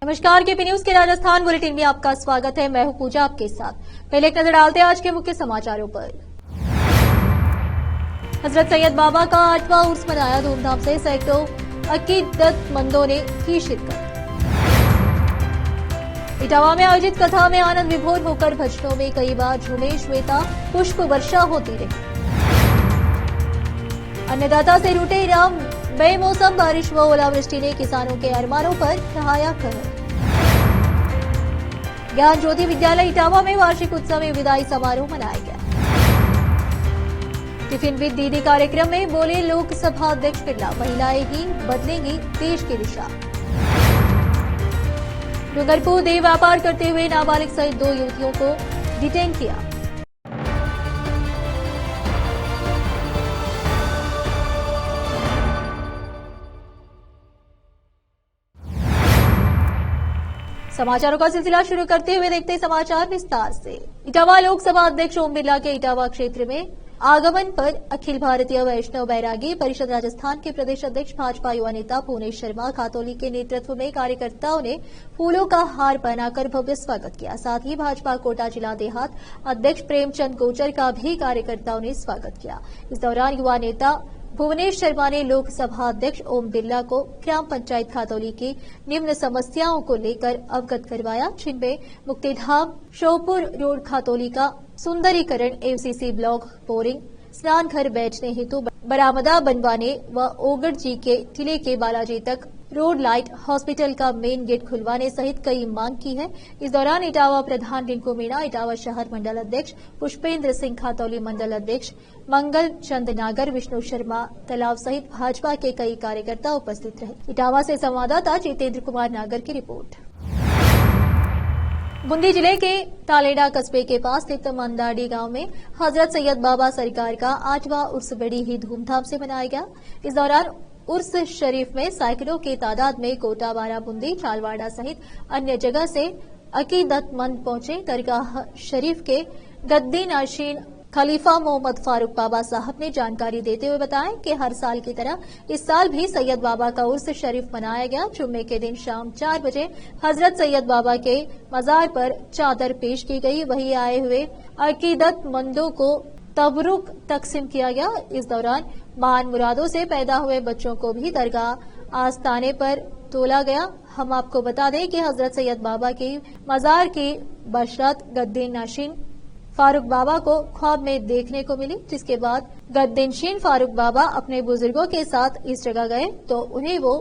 नमस्कार, KP news के Rajasthan bulletin में आपका स्वागत है। मैं हूं पूजा आपके साथ। पहले एक नजर डालते हैं आज के मुख्य समाचारों पर। हजरत सैयद बाबा का 8वां उर्स मनाया धूमधाम से, सैकड़ों अकीदतमंदों ने की शिरकत। इटावा में आयोजित कथा में आनंद विभोर होकर भजनों में कई बार झूमे श्वेता, पुष्प वर्षा होती रही। अन्नदाता से रूठे राम, बेमौसम बारिश व ओलावृष्टि ने किसानों के अरमानों पर ढहाया कहर। ज्ञान ज्योति विद्यालय इटावा में वार्षिक उत्सव में विदाई समारोह मनाया गया। टिफिन विद दीदी कार्यक्रम में बोले लोकसभा अध्यक्ष बिरला, महिलाएं ही बदलेंगी देश की दिशा। डूंगरपुर देह व्यापार करते हुए नाबालिग सहित 2 युवतियों को डिटेन किया। समाचारों का सिलसिला शुरू करते हुए देखते हैं समाचार विस्तार से। इटावा लोकसभा अध्यक्ष ओम बिरला के इटावा क्षेत्र में आगमन पर अखिल भारतीय वैष्णव बैरागी परिषद राजस्थान के प्रदेश अध्यक्ष भाजपा युवा नेता भुवनेश शर्मा खातोली के नेतृत्व में कार्यकर्ताओं ने फूलों का हार पहनाकर भव्य स्वागत किया। साथ ही भाजपा कोटा जिला देहात अध्यक्ष प्रेमचंद गोचर का भी कार्यकर्ताओं ने स्वागत किया। इस दौरान युवा नेता भुवनेश शर्मा ने लोकसभा अध्यक्ष ओम बिरला को ग्राम पंचायत खातोली की निम्न समस्याओं को लेकर अवगत करवाया, जिनमें मुक्तिधाम शोपुर रोड खातोली का सुंदरीकरण, एमसीसी ब्लॉक बोरिंग, स्नान घर बैठने हेतु बरामदा बनवाने व ओगढ़ जी के टिले के बालाजी तक रोड लाइट, हॉस्पिटल का मेन गेट खुलवाने सहित कई मांग की है। इस दौरान इटावा प्रधान रिंकू मीणा, इटावा शहर मंडल अध्यक्ष पुष्पेंद्र सिंह, खातौली मंडल अध्यक्ष मंगल चंद नागर, विष्णु शर्मा तालाब सहित भाजपा के कई कार्यकर्ता उपस्थित रहे। इटावा से संवाददाता जितेंद्र कुमार नागर की रिपोर्ट। बूंदी जिले के तालेडा कस्बे के पास स्थित मंदाडी गांव में हजरत सैयद बाबा सरकार का 8वां उर्स बड़ी ही धूमधाम से मनाया गया। इस दौरान उर्स शरीफ में सैकड़ों की तादाद में कोटा, बाराबूंदी, चालवाड़ा सहित अन्य जगह से अकीदतमंद पहुंचे। दरगाह शरीफ के गद्दी नाशीन खलीफा मोहम्मद फारूक बाबा साहब ने जानकारी देते हुए बताया कि हर साल की तरह इस साल भी सैयद बाबा का उर्स शरीफ मनाया गया। जुम्मे के दिन शाम 4 बजे हजरत सैयद बाबा के मजार पर चादर पेश की गई। वहीं आए हुए अकीदतमंदों को तबरुक तकसीम किया गया। इस दौरान मान मुरादों से पैदा हुए बच्चों को भी दरगाह आस्ताने पर तोला गया। हम आपको बता दें कि हजरत सैयद बाबा की मजार की बशरत गद्दी नाशीन फारूक बाबा को ख्वाब में देखने को मिली, जिसके बाद गद्दीनशीन फारूक बाबा अपने बुजुर्गों के साथ इस जगह गए तो उन्हें वो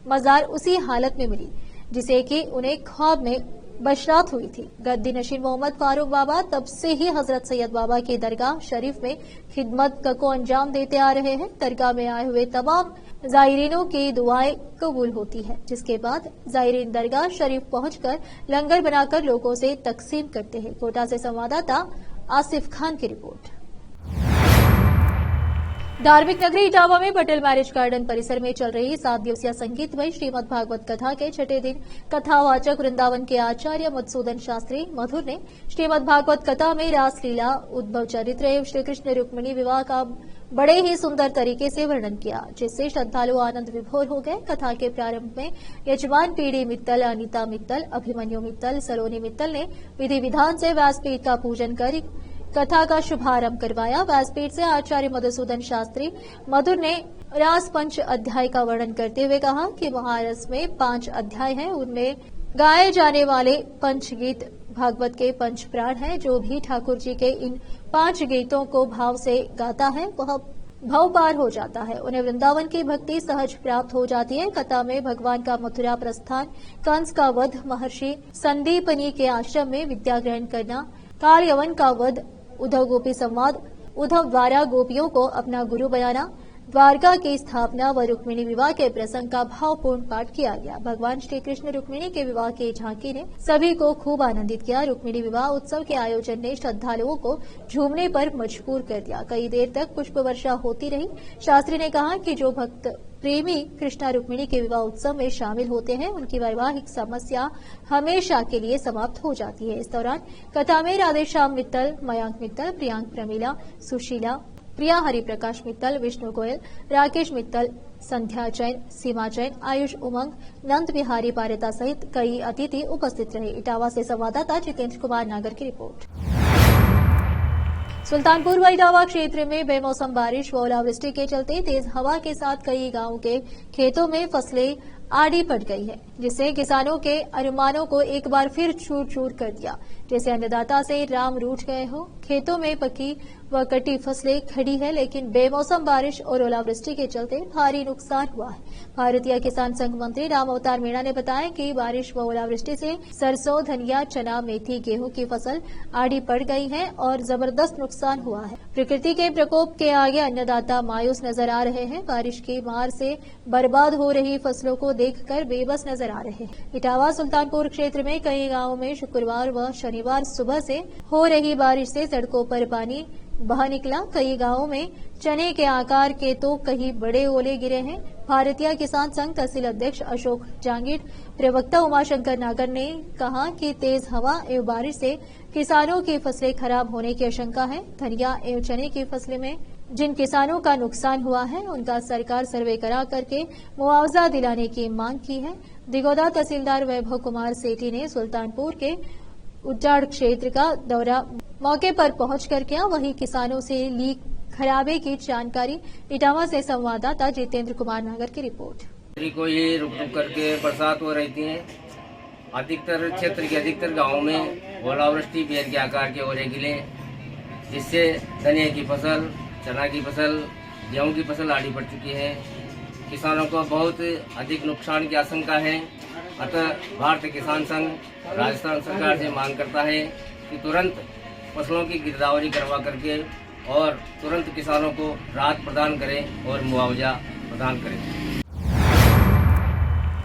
मजार उसी हालत में मिली जिसे कि उन्हें ख्वाब में बशरात हुई थी। गद्दी नशीन मोहम्मद फारूक बाबा तब से ही हजरत सैयद बाबा की दरगाह शरीफ में खिदमत को अंजाम देते आ रहे हैं। दरगाह में आए हुए तमाम जायरीनों की दुआएं कबूल होती है, जिसके बाद जायरीन दरगाह शरीफ पहुंचकर लंगर बनाकर लोगों से तकसीम करते हैं। कोटा से संवाददाता आसिफ खान की रिपोर्ट। धार्मिक नगरी इटावा में पटेल मैरिज गार्डन परिसर में चल रही 7 दिवसीय संगीतमय श्रीमद् भागवत कथा के 6ठे दिन कथावाचक वृंदावन के आचार्य मधुसूदन शास्त्री मधुर ने श्रीमद् भागवत कथा में रासलीला, उद्भव चरित्र एवं श्री कृष्ण रुक्मिणी विवाह का बड़े ही सुंदर तरीके से वर्णन किया, जिससे श्रद्धालु आनंद विभोर हो गए। कथा के प्रारंभ में यजमान पीढ़ी मित्तल, अनिता मित्तल, अभिमन्यु मित्तल, सलोनी मित्तल ने विधि विधान से व्यासपीठ का पूजन कर कथा का शुभारंभ करवाया। व्यासपीठ से आचार्य मधुसूदन शास्त्री मधुर ने रास पंच अध्याय का वर्णन करते हुए कहा कि महारस में 5 अध्याय हैं। उनमें गाए जाने वाले पंचगीत भागवत के पंच प्राण हैं। जो भी ठाकुर जी के इन 5 गीतों को भाव से गाता है वह भव पार हो जाता है, उन्हें वृंदावन की भक्ति सहज प्राप्त हो जाती है। कथा में भगवान का मथुरा प्रस्थान, कंस का वध, महर्षि संदीपनी के आश्रम में विद्या ग्रहण करना, काल यवन का वध, उद्धव गोपी संवाद, उद्धव द्वारा गोपियों को अपना गुरु बनाना, द्वारका की स्थापना व रुक्मिणी विवाह के प्रसंग का भावपूर्ण पाठ किया गया। भगवान श्री कृष्ण रुक्मिणी के विवाह की झांकी ने सभी को खूब आनंदित किया। रुक्मिणी विवाह उत्सव के आयोजन ने श्रद्धालुओं को झूमने पर मजबूर कर दिया। कई देर तक पुष्प वर्षा होती रही। शास्त्री ने कहा कि जो भक्त प्रेमी कृष्णा रुक्मिणी के विवाह उत्सव में शामिल होते हैं उनकी वैवाहिक समस्या हमेशा के लिए समाप्त हो जाती है। इस दौरान कथा में राधेश्याम मित्तल, मयांक मित्तल, प्रियांक प्रमीला, सुशीला, प्रिया हरिप्रकाश मित्तल, विष्णु गोयल, राकेश मित्तल, संध्या जैन, सीमा जैन, आयुष उमंग, नंद बिहारी पारिता सहित कई अतिथि उपस्थित रहे। इटावा से संवाददाता जितेंद्र कुमार नागर की रिपोर्ट। सुल्तानपुर व इटावा क्षेत्र में बेमौसम बारिश व ओलावृष्टि के चलते तेज हवा के साथ कई गांवों के खेतों में फसलें आड़ी पड़ गई है, जिससे किसानों के अनुमानों को एक बार फिर चूर चूर कर दिया। जैसे अन्नदाता से राम रूठ गए हो। खेतों में पकी व कटी फसलें खड़ी है, लेकिन बेमौसम बारिश और ओलावृष्टि के चलते भारी नुकसान हुआ है। भारतीय किसान संघ मंत्री राम अवतार मीणा ने बताया कि बारिश व ओलावृष्टि से सरसों, धनिया, चना, मेथी, गेहूं की फसल आड़ी पड़ गई है और जबरदस्त नुकसान हुआ है। प्रकृति के प्रकोप के आगे अन्नदाता मायूस नजर आ रहे हैं। बारिश की मार से बर्बाद हो रही फसलों को देखकर बेबस नजर आ रहे हैं। इटावा सुल्तानपुर क्षेत्र में कई गांवों में शुक्रवार व शनिवार सुबह से हो रही बारिश से सड़कों पर पानी बह निकला। कई गांवों में चने के आकार के तो कहीं बड़े ओले गिरे हैं। भारतीय किसान संघ तहसील अध्यक्ष अशोक जांगीर, प्रवक्ता उमाशंकर नागर ने कहा कि तेज हवा एवं बारिश से किसानों की फसलें खराब होने की आशंका है। धनिया एवं चने की फसलें में जिन किसानों का नुकसान हुआ है, उनका सरकार सर्वे करा करके मुआवजा दिलाने की मांग की है। दिगोदा तहसीलदार वैभव कुमार सेठी ने सुल्तानपुर के उजाड़ क्षेत्र का दौरा मौके पर पहुंचकर किया। वहीं किसानों से ली खराबे की जानकारी। इटावा से संवाददाता जितेंद्र कुमार नागर की रिपोर्ट। को ये रुक रुक करके बरसात हो रही थी। अधिकतर क्षेत्र के अधिकतर गांवों में ओलावृष्टि बेर के आकार के ओले गिरे, जिससे धनिया की फसल, चना की फसल, गेहूं की फसल आड़ी पड़ चुकी है। किसानों को बहुत अधिक नुकसान की आशंका है। अतः भारतीय किसान संघ राजस्थान सरकार से मांग करता है कि तुरंत फसलों की गिरदावरी करवा करके और तुरंत किसानों को राहत प्रदान करें और मुआवजा प्रदान करें।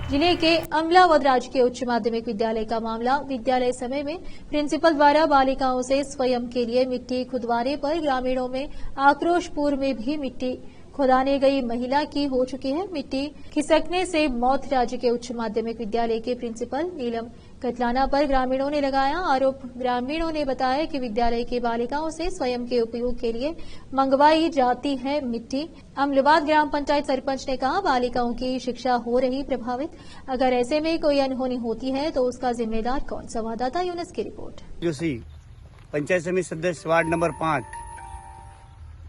जिले के अमलावद राजकीय उच्च माध्यमिक विद्यालय का मामला। विद्यालय समय में प्रिंसिपल द्वारा बालिकाओं से स्वयं के लिए मिट्टी खुदवाने पर ग्रामीणों में आक्रोशपूर्व में भी मिट्टी खुदाने गई महिला की हो चुकी है। मिट्टी खिसकने से मौत। राज्य के उच्च माध्यमिक विद्यालय के प्रिंसिपल नीलम कतलाना पर ग्रामीणों ने लगाया आरोप। ग्रामीणों ने बताया कि विद्यालय की बालिकाओं से स्वयं के उपयोग के लिए मंगवाई जाती है मिट्टी। अमलावद ग्राम पंचायत सरपंच ने कहा, बालिकाओं की शिक्षा हो रही प्रभावित। अगर ऐसे में कोई अनहोनी होती है तो उसका जिम्मेदार कौन? संवाददाता यूनुस की रिपोर्ट। जोशी, पंचायत समिति सदस्य, वार्ड नंबर 5,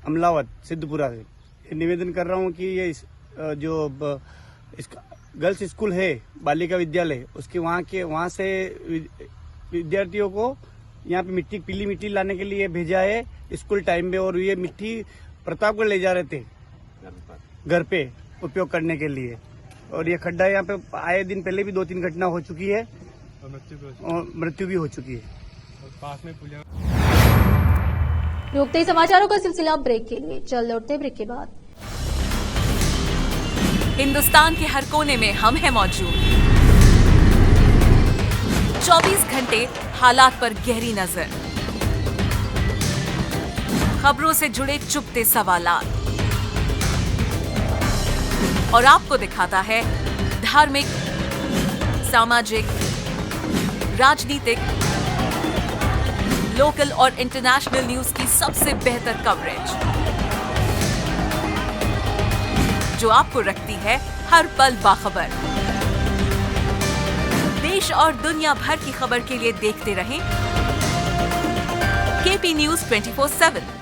अमलावद सिद्धपुरा से निवेदन कर रहा हूं कि ये जो इसका गर्ल्स स्कूल है, बालिका विद्यालय, उसके वहाँ से विद्यार्थियों को यहाँ पे मिट्टी, पीली मिट्टी लाने के लिए भेजा है स्कूल टाइम में, और ये मिट्टी प्रतापगढ़ ले जा रहे थे घर पे उपयोग करने के लिए। और ये खड्डा यहाँ पे आए दिन पहले भी 2-3 घटना हो चुकी है और मृत्यु भी हो चुकी है। पास में रोकते ही समाचारों का सिलसिला ब्रेक के लिए। चल लौटते ब्रेक के बाद। हिंदुस्तान के हर कोने में हम हैं मौजूद। 24 घंटे हालात पर गहरी नजर, खबरों से जुड़े चुपते सवालात, और आपको दिखाता है धार्मिक, सामाजिक, राजनीतिक, लोकल और इंटरनेशनल न्यूज की सबसे बेहतर कवरेज, जो आपको रखती है हर पल बाखबर। देश और दुनिया भर की खबर के लिए देखते रहें केपी न्यूज 24/7।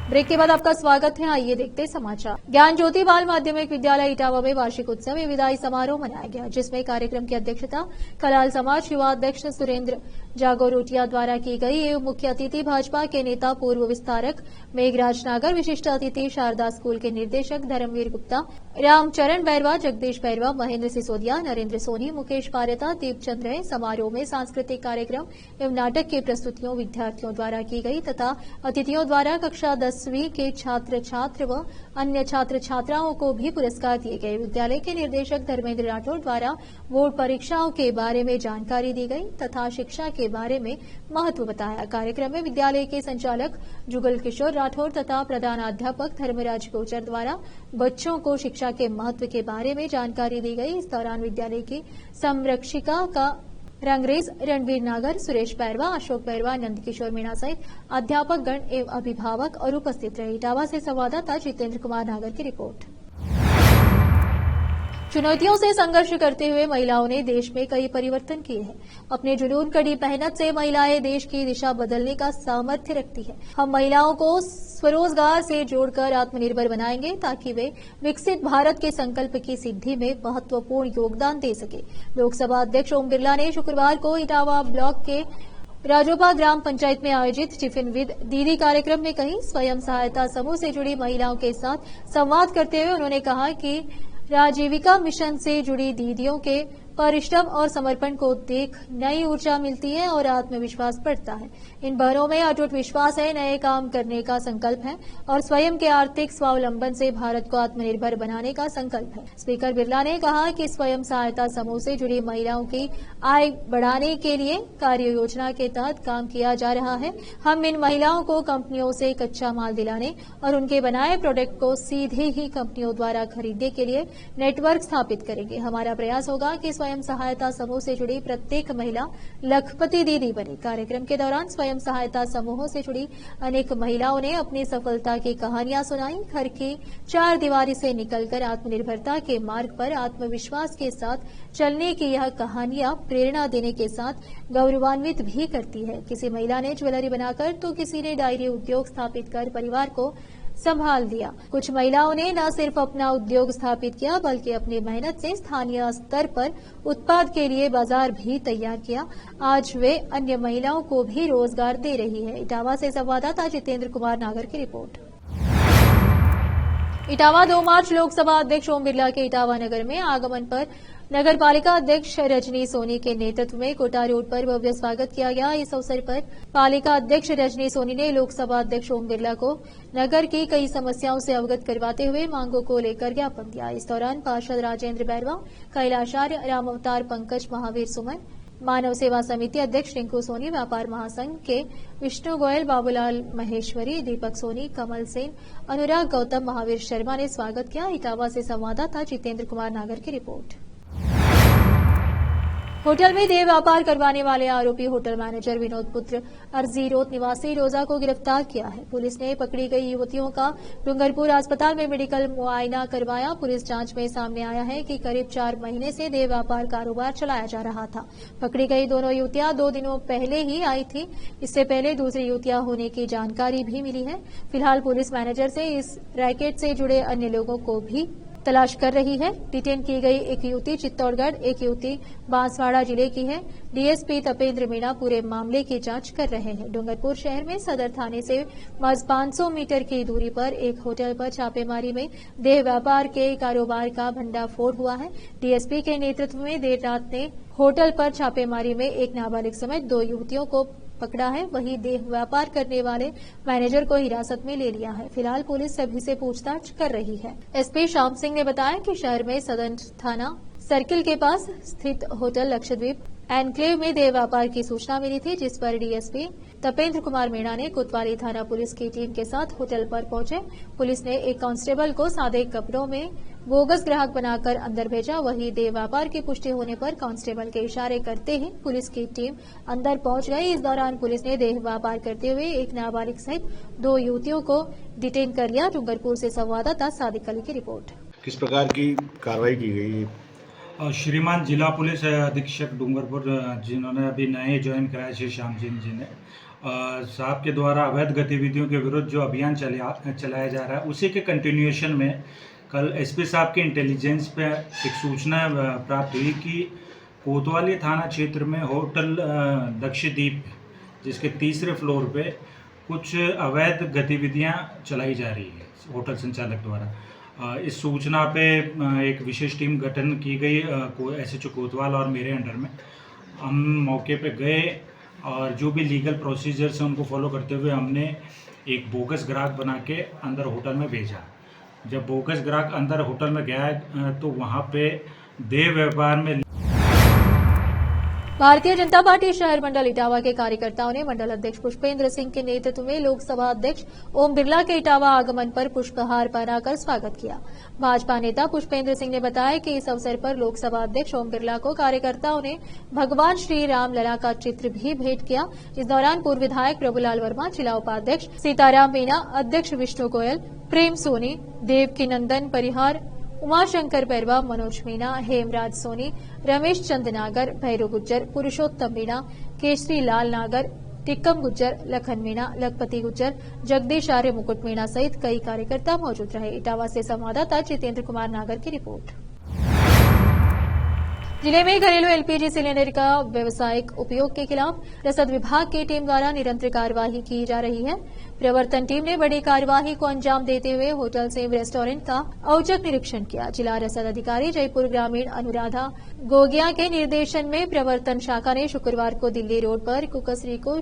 ब्रेक के बाद आपका स्वागत है। आइए देखते समाचार। ज्ञान ज्योति बाल माध्यमिक विद्यालय इटावा में वार्षिक उत्सव एवं विदाई समारोह मनाया गया, जिसमें कार्यक्रम की अध्यक्षता कलाल समाज युवा अध्यक्ष सुरेंद्र जागोरोटिया द्वारा की गई एवं मुख्य अतिथि भाजपा के नेता पूर्व विस्तारक मेघराज नागर, विशिष्ट अतिथि शारदा स्कूल के निर्देशक धर्मवीर गुप्ता, रामचरण बैरवा, जगदीश बैरवा, महेंद्र सिसोदिया, नरेंद्र सोनी, मुकेश पारिता, दीपचंद रहे। समारोह में सांस्कृतिक कार्यक्रम एवं नाटक की प्रस्तुतियों विद्यार्थियों द्वारा की गई तथा अतिथियों द्वारा कक्षा 10वीं के छात्र छात्र व अन्य छात्र छात्राओं को भी पुरस्कार दिए गए। विद्यालय के निर्देशक धर्मेंद्र राठौर द्वारा बोर्ड परीक्षाओं के बारे में जानकारी दी गई तथा शिक्षा के बारे में महत्व बताया। कार्यक्रम में विद्यालय के संचालक जुगल किशोर राठौर तथा प्रधानाध्यापक धर्मराज गोचर द्वारा बच्चों को शिक्षा के महत्व के बारे में जानकारी दी गई। इस दौरान विद्यालय की संरक्षिका का रंगरेज रणवीर नागर, सुरेश बैरवा, अशोक बैरवा, नंदकिशोर मीणा सहित अध्यापक गण एवं अभिभावक और उपस्थित रहे। इटावा से संवाददाता जितेंद्र कुमार नागर की रिपोर्ट। चुनौतियों से संघर्ष करते हुए महिलाओं ने देश में कई परिवर्तन किए हैं। अपने जुनून, कड़ी मेहनत से महिलाएं देश की दिशा बदलने का सामर्थ्य रखती है। हम महिलाओं को स्वरोजगार से जोड़कर आत्मनिर्भर बनाएंगे ताकि वे विकसित भारत के संकल्प की सिद्धि में महत्वपूर्ण योगदान दे सके। लोकसभा अध्यक्ष ओम बिरला ने शुक्रवार को इटावा ब्लॉक के राजोपा ग्राम पंचायत में आयोजित टिफिन विद दीदी कार्यक्रम में कही। स्वयं सहायता समूह से जुड़ी महिलाओं के साथ संवाद करते हुए उन्होंने कहा कि राजीविका मिशन से जुड़ी दीदियों के परिश्रम और समर्पण को देख नई ऊर्जा मिलती है और आत्मविश्वास बढ़ता है। इन बहनों में अटूट विश्वास है, नए काम करने का संकल्प है और स्वयं के आर्थिक स्वावलंबन से भारत को आत्मनिर्भर बनाने का संकल्प है। स्पीकर बिरला ने कहा कि स्वयं सहायता समूह से जुड़ी महिलाओं की आय बढ़ाने के लिए कार्य योजना के तहत काम किया जा रहा है। हम इन महिलाओं को कंपनियों से कच्चा माल दिलाने और उनके बनाए प्रोडक्ट को सीधे ही कंपनियों द्वारा खरीदने के लिए नेटवर्क स्थापित करेंगे। हमारा प्रयास होगा कि स्वयं सहायता समूह से जुड़ी प्रत्येक महिला लखपति दीदी बने। कार्यक्रम के दौरान स्वयं सहायता समूहों से जुड़ी अनेक महिलाओं ने अपनी सफलता की कहानियां सुनाई। घर की चार दीवारी से निकलकर आत्मनिर्भरता के मार्ग पर आत्मविश्वास के साथ चलने की यह कहानियां प्रेरणा देने के साथ गौरवान्वित भी करती है। किसी महिला ने ज्वेलरी बनाकर तो किसी ने डायरी उद्योग स्थापित कर परिवार को संभाल दिया। कुछ महिलाओं ने न सिर्फ अपना उद्योग स्थापित किया बल्कि अपनी मेहनत से स्थानीय स्तर पर उत्पाद के लिए बाजार भी तैयार किया। आज वे अन्य महिलाओं को भी रोजगार दे रही है। इटावा से संवाददाता जितेंद्र कुमार नागर की रिपोर्ट। इटावा 2 मार्च लोकसभा अध्यक्ष ओम बिरला के इटावा नगर में आगमन पर नगर पालिका अध्यक्ष रजनी सोनी के नेतृत्व में कोटा रोड पर भव्य स्वागत किया गया। इस अवसर पर पालिका अध्यक्ष रजनी सोनी ने लोकसभा अध्यक्ष ओम बिरला को नगर की कई समस्याओं से अवगत करवाते हुए मांगों को लेकर ज्ञापन दिया। इस दौरान पार्षद राजेंद्र बैरवा, कैलाशार्य, राम अवतार, पंकज, महावीर सुमन, मानव सेवा समिति अध्यक्ष रिंकू सोनी, व्यापार महासंघ के विष्णु गोयल, बाबूलाल महेश्वरी, दीपक सोनी, कमल सेन, अनुराग गौतम, महावीर शर्मा ने स्वागत किया। इटावा से संवाददाता जितेंद्र कुमार नागर की रिपोर्ट। होटल में देह व्यापार करवाने वाले आरोपी होटल मैनेजर विनोद पुत्र अर्जी रोड निवासी रोजा को गिरफ्तार किया है। पुलिस ने पकड़ी गई युवतियों का डूंगरपुर अस्पताल में मेडिकल मुआयना करवाया। पुलिस जांच में सामने आया है कि करीब 4 महीने से देह व्यापार कारोबार चलाया जा रहा था। पकड़ी गई दोनों युवतियां 2 दिनों पहले ही आई थी। इससे पहले दूसरी युवतियां होने की जानकारी भी मिली है। फिलहाल पुलिस मैनेजर से इस रैकेट से जुड़े अन्य लोगों को भी तलाश कर रही है। डिटेन की गई एक युवती चित्तौड़गढ़, एक युवती बांसवाड़ा जिले की है। डीएसपी तपेंद्र मीणा पूरे मामले की जांच कर रहे हैं। डूंगरपुर शहर में सदर थाने से महज 500 मीटर की दूरी पर एक होटल पर छापेमारी में देह व्यापार के कारोबार का भंडाफोड़ हुआ है। डीएसपी के नेतृत्व में देर रात ने होटल पर छापेमारी में एक नाबालिग समेत 2 युवतियों को पकड़ा है। वहीं देह व्यापार करने वाले मैनेजर को हिरासत में ले लिया है। फिलहाल पुलिस सभी से पूछताछ कर रही है। एसपी श्याम सिंह ने बताया कि शहर में सदर थाना सर्किल के पास स्थित होटल लक्षद्वीप एनक्लेव में देह व्यापार की सूचना मिली थी, जिस पर डीएसपी तपेंद्र कुमार मीणा ने कोतवाली थाना पुलिस की टीम के साथ होटल पर पहुंचे। पुलिस ने एक कांस्टेबल को सादे कपड़ों में बोगस ग्राहक बनाकर अंदर भेजा। वहीं देह व्यापार की पुष्टि होने पर कांस्टेबल के इशारे करते ही पुलिस की टीम अंदर पहुंच गई। इस दौरान पुलिस ने देह व्यापार करते हुए एक नाबालिग सहित 2 युवतियों को डिटेन कर लिया। डूंगरपुर से संवाददाता सादिक अली की रिपोर्ट। किस प्रकार की कार्रवाई की गई? श्रीमान जिला पुलिस अधीक्षक डूंगरपुर जिन्होंने अभी नए ज्वाइन कराया श्री श्याम सिंह जी ने साहब के द्वारा अवैध गतिविधियों के विरुद्ध जो अभियान चलाया जा रहा है, उसी के कंटिन्यूएशन में कल एसपी साहब के इंटेलिजेंस पे एक सूचना प्राप्त हुई कि कोतवाली थाना क्षेत्र में होटल लक्षद्वीप जिसके 3रे फ्लोर पे कुछ अवैध गतिविधियां चलाई जा रही है होटल संचालक द्वारा। इस सूचना पे एक विशेष टीम गठन की गई एसएचओ कोतवाल और मेरे अंडर में। हम मौके पे गए और जो भी लीगल प्रोसीजर्स हैं उनको फॉलो करते हुए हमने एक बोगस ग्राहक बना के अंदर होटल में भेजा। जब बोगस ग्राहक अंदर होटल में गया तो वहाँ पे देह व्यापार में भारतीय जनता पार्टी शहर मंडल इटावा के कार्यकर्ताओं ने मंडल अध्यक्ष पुष्पेंद्र सिंह के नेतृत्व में लोकसभा अध्यक्ष ओम बिरला के इटावा आगमन पर पुष्पहार पहनाकर स्वागत किया। भाजपा नेता पुष्पेंद्र सिंह ने बताया कि इस अवसर पर लोकसभा अध्यक्ष ओम बिरला को कार्यकर्ताओं ने भगवान श्री राम लला का चित्र भी भेंट किया। इस दौरान पूर्व विधायक प्रभुलाल वर्मा, जिला उपाध्यक्ष सीताराम मीणा, अध्यक्ष विष्णु गोयल, प्रेम सोनी, देवकी नंदन परिहार, उमाशंकर बैरवा, मनोज मीणा, हेमराज सोनी, रमेश चंद नागर, भैरू गुज्जर, पुरुषोत्तम मीणा, केशरी लाल नागर, टिक्कम गुज्जर, लखन मीणा, लखपति गुज्जर, जगदीश आर्य, मुकुट मीणा सहित कई कार्यकर्ता मौजूद रहे। इटावा से संवाददाता जितेंद्र कुमार नागर की रिपोर्ट। जिले में घरेलू एलपीजी सिलेंडर का व्यावसायिक उपयोग के खिलाफ रसद विभाग की टीम द्वारा निरंतर कार्यवाही की जा रही है। प्रवर्तन टीम ने बड़ी कार्यवाही को अंजाम देते हुए होटल सेव रेस्टोरेंट का औचक निरीक्षण किया। जिला रसद अधिकारी जयपुर ग्रामीण अनुराधा गोगिया के निर्देशन में प्रवर्तन शाखा ने शुक्रवार को दिल्ली रोड पर कुकसरी को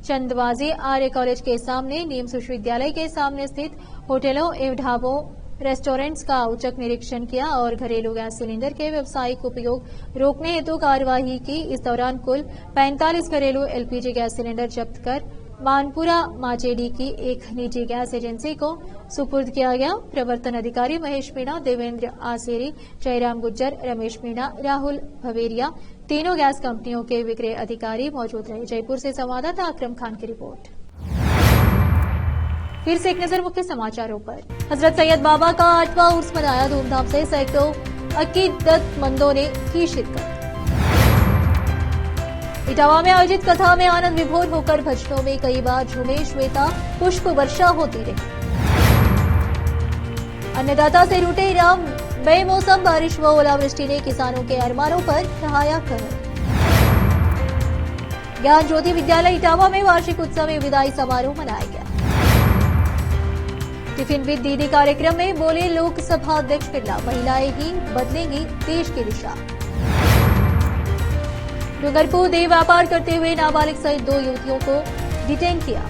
चंदवाजी आर्य कॉलेज के सामने, नीम्स विश्वविद्यालय के सामने स्थित होटलों एवं ढाबों, रेस्टोरेंट्स का औचक निरीक्षण किया और घरेलू गैस सिलेंडर के व्यावसायिक उपयोग रोकने हेतु कार्यवाही की। इस दौरान कुल 45 घरेलू एलपीजी गैस सिलेंडर जब्त कर मानपुरा माचेडी की एक निजी गैस एजेंसी को सुपुर्द किया गया। प्रवर्तन अधिकारी महेश मीणा, देवेंद्र आसेरी, जयराम गुज्जर, रमेश मीणा, राहुल भवेरिया, तीनों गैस कंपनियों के विक्रय अधिकारी मौजूद रहे। जयपुर से संवाददाता अकरम खान की रिपोर्ट। फिर से एक नजर मुख्य समाचारों पर। हजरत सैयद बाबा का 8वां उर्स मनाया धूमधाम से, सैकड़ों अकीदतमंदों ने की शिरकत। इटावा में आयोजित कथा में आनंद विभोर होकर भजनों में कई बार झूमे श्वेता, पुष्प वर्षा होती रही। अन्नदाता से रूठे राम, बेमौसम बारिश व ओलावृष्टि ने किसानों के अरमानों पर ढहाया कहर। ज्ञान ज्योति विद्यालय इटावा में वार्षिक उत्सव में विदाई समारोह मनाया गया। टिफिन विद दीदी कार्यक्रम में बोले लोकसभा अध्यक्ष बिरला, महिलाएं ही बदलेंगी देश की दिशा। डूंगरपुर देह व्यापार करते हुए नाबालिग सहित 2 युवतियों को डिटेन किया।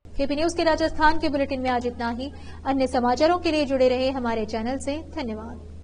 केपी न्यूज के राजस्थान के बुलेटिन में आज इतना ही। अन्य समाचारों के लिए जुड़े रहे हमारे चैनल से। धन्यवाद।